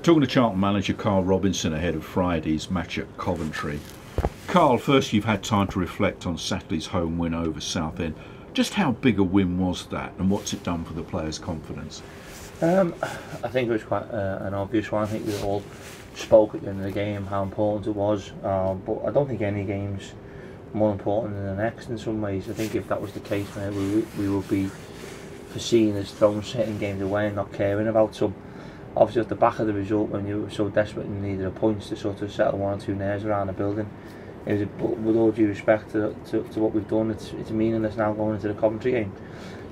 Talking to Charlton manager Karl Robinson ahead of Friday's match at Coventry. Karl, first, you've had time to reflect on Saturday's home win over Southend. Just how big a win was that, and what's it done for the players' confidence? I think it was quite an obvious one. I think we all spoke at the end of the game how important it was, but I don't think any game's more important than the next in some ways. I think if that was the case, we would be foreseen as throwing certain games away and not caring about some. Obviously, at the back of the result, when you were so desperate and needed a point to sort of settle one or two nerves around the building, it was with all due respect to what we've done, it's meaningless now going into the Coventry game.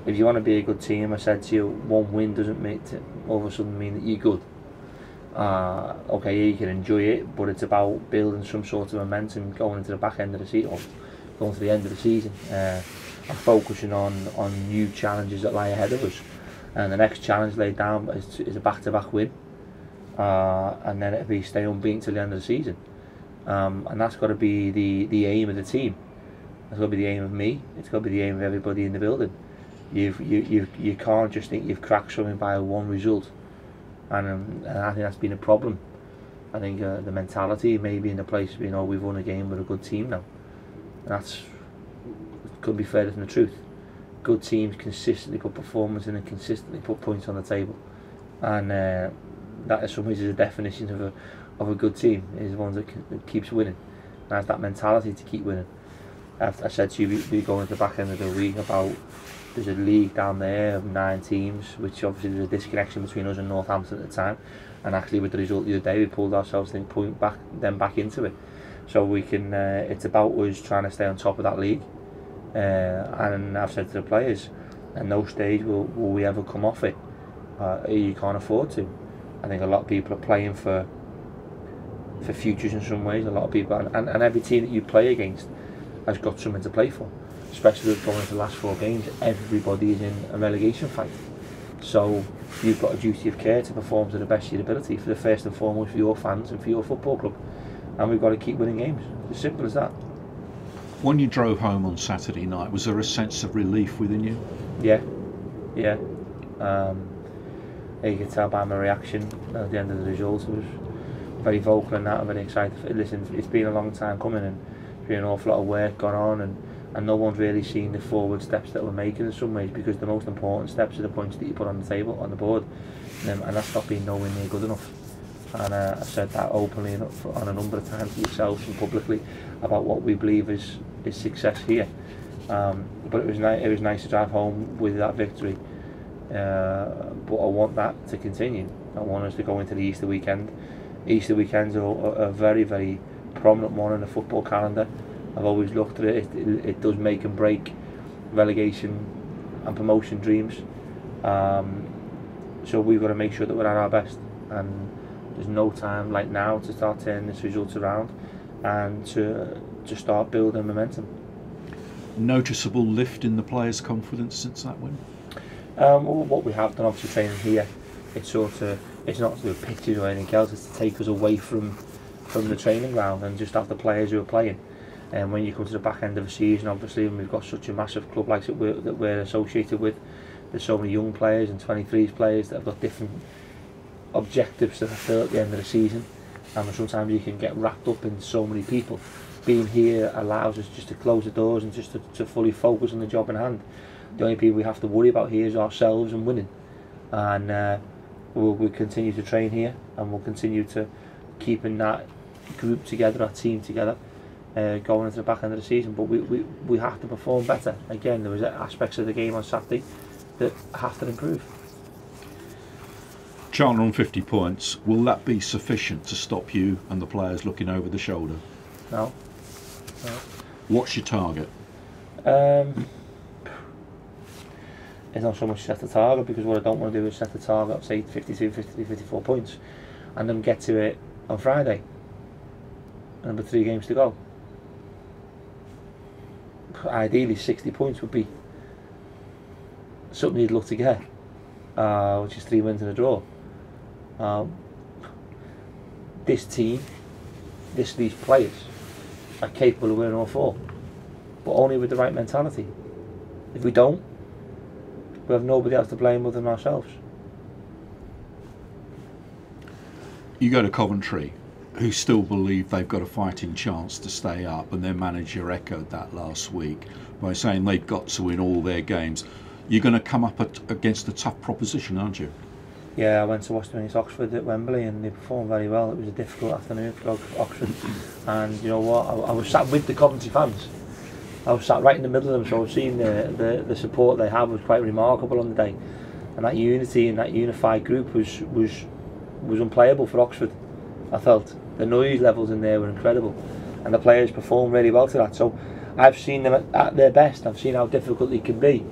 If you want to be a good team, I said to you, one win doesn't all of a sudden mean that you're good. Okay, you can enjoy it, but it's about building some sort of momentum going into the back end of the season, or going to the end of the season, and focusing on new challenges that lie ahead of us. And the next challenge laid down is a back-to-back win, and then it'll be stay unbeaten till the end of the season. And that's got to be the aim of the team. That's got to be the aim of me. It's got to be the aim of everybody in the building. You can't just think you've cracked something by one result, and I think that's been a problem. I think the mentality maybe in the place has been, oh, we've won a game with a good team now. And that's couldn't be further from the truth. Good teams consistently put performance in and consistently put points on the table, and that in some ways is a definition of a good team, is the one that keeps winning and has that mentality to keep winning. I said to you, we go into the back end of the week about there's a league down there of 9 teams, which obviously there's a disconnection between us and Northampton at the time, and actually with the result the other day we pulled ourselves back into it. So we can it's about us trying to stay on top of that league. And I've said to the players, at no stage will we ever come off it. You can't afford to. I think a lot of people are playing for futures in some ways. A lot of people, and every team that you play against has got something to play for. Especially with going into the last 4 games, everybody is in a relegation fight. So you've got a duty of care to perform to the best of your ability, for the first and foremost for your fans and for your football club. And we've got to keep winning games. As simple as that. When you drove home on Saturday night, was there a sense of relief within you? Yeah. You could tell by my reaction at the end of the results. I was very vocal in that. I'm very excited. Listen, it's been a long time coming, and there's been an awful lot of work gone on, and no one's really seen the forward steps that we're making in some ways, because the most important steps are the points that you put on the table, on the board, and that's not been nowhere near good enough. And I've said that openly on a number of times to yourselves and publicly about what we believe is success here. But it was nice to drive home with that victory. But I want that to continue. I want us to go into the Easter weekend. Easter weekends are a very, very prominent one in the football calendar. I've always looked at it. It does make and break relegation and promotion dreams. So we've got to make sure that we're at our best. And there's no time like now to start turning this result around and to start building momentum. Noticeable lift in the players' confidence since that win? What we have done, obviously training here, it's not to do pitches or anything else, it's to take us away from the training ground and just have the players who are playing. And when you come to the back end of the season, obviously, when we've got such a massive club like that we're associated with, there's so many young players and 23s players that have got different objectives to fulfill at the end of the season, and sometimes you can get wrapped up in so many people. Being here allows us just to close the doors and just to fully focus on the job in hand. The only people we have to worry about here is ourselves and winning, and we'll continue to train here, and we'll continue to keeping that group together, our team together, going into the back end of the season. But we have to perform better. Again, there was aspects of the game on Saturday that have to improve. Charlton on 50 points. Will that be sufficient to stop you and the players looking over the shoulder? No. What's your target? It's not so much set the target, because what I don't want to do is set the target of say 52, 53, 54 points and then get to it on Friday. And with 3 games to go. Ideally 60 points would be something you'd look to get, which is 3 wins and a draw. This team, these players are capable of winning all 4, but only with the right mentality. If we don't, we have nobody else to blame other than ourselves. You go to Coventry, who still believe they've got a fighting chance to stay up, and their manager echoed that last week by saying they've got to win all their games. You're going to come up against a tough proposition, aren't you? Yeah, I went to watch them against Oxford at Wembley and they performed very well. It was a difficult afternoon for Oxford, and you know what, I was sat with the Coventry fans. I was sat right in the middle of them, so I was seeing the support they had was quite remarkable on the day, and that unity and that unified group was unplayable for Oxford. I felt the noise levels in there were incredible, and the players performed really well to that. So I've seen them at their best. I've seen how difficult it can be.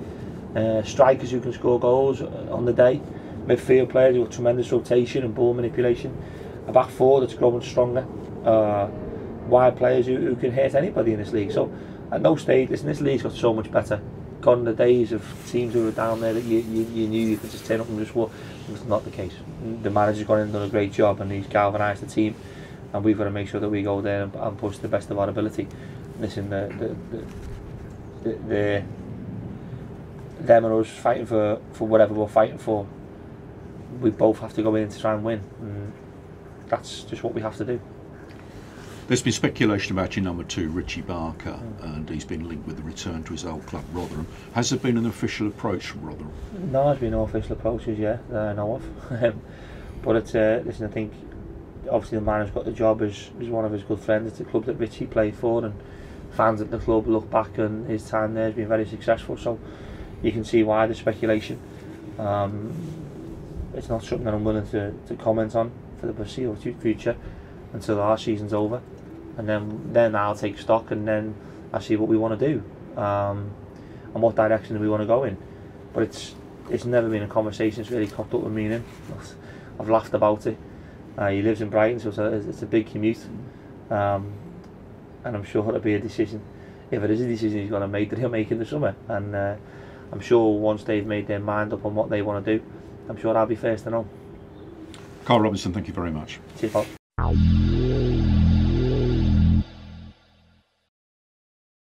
Strikers who can score goals on the day, midfield players with tremendous rotation and ball manipulation, a back four that's growing stronger, wide players who can hit anybody in this league. So at no stage, this league's got so much better. Gone the days of teams who were down there that you knew you could just turn up and just walk. It's not the case. The manager's gone in and done a great job, and he's galvanised the team, and we've got to make sure that we go there and push the best of our ability. Listen, them and us fighting for whatever we're fighting for, we both have to go in to try and win, and that's just what we have to do. There's been speculation about your number 2, Richie Barker, and he's been linked with the return to his old club, Rotherham. Has there been an official approach from Rotherham? No, there's been no official approaches yet that I know of. But it's listen, I think obviously the man who's got the job is one of his good friends. It's a club that Richie played for, and fans at the club look back and his time there has been very successful, so you can see why the speculation. It's not something that I'm willing to comment on for the foreseeable future until our season's over, and then I'll take stock, and then I'll see what we want to do, and what direction we want to go in. But it's never been a conversation that's really cocked up with me and him. I've laughed about it. He lives in Brighton, so it's a big commute, and I'm sure it'll be a decision. If it is a decision he's going to make, that he'll make in the summer, and I'm sure once they've made their mind up on what they want to do, I'm sure I'll be first to know. Karl Robinson, thank you very much. Cheers, Paul.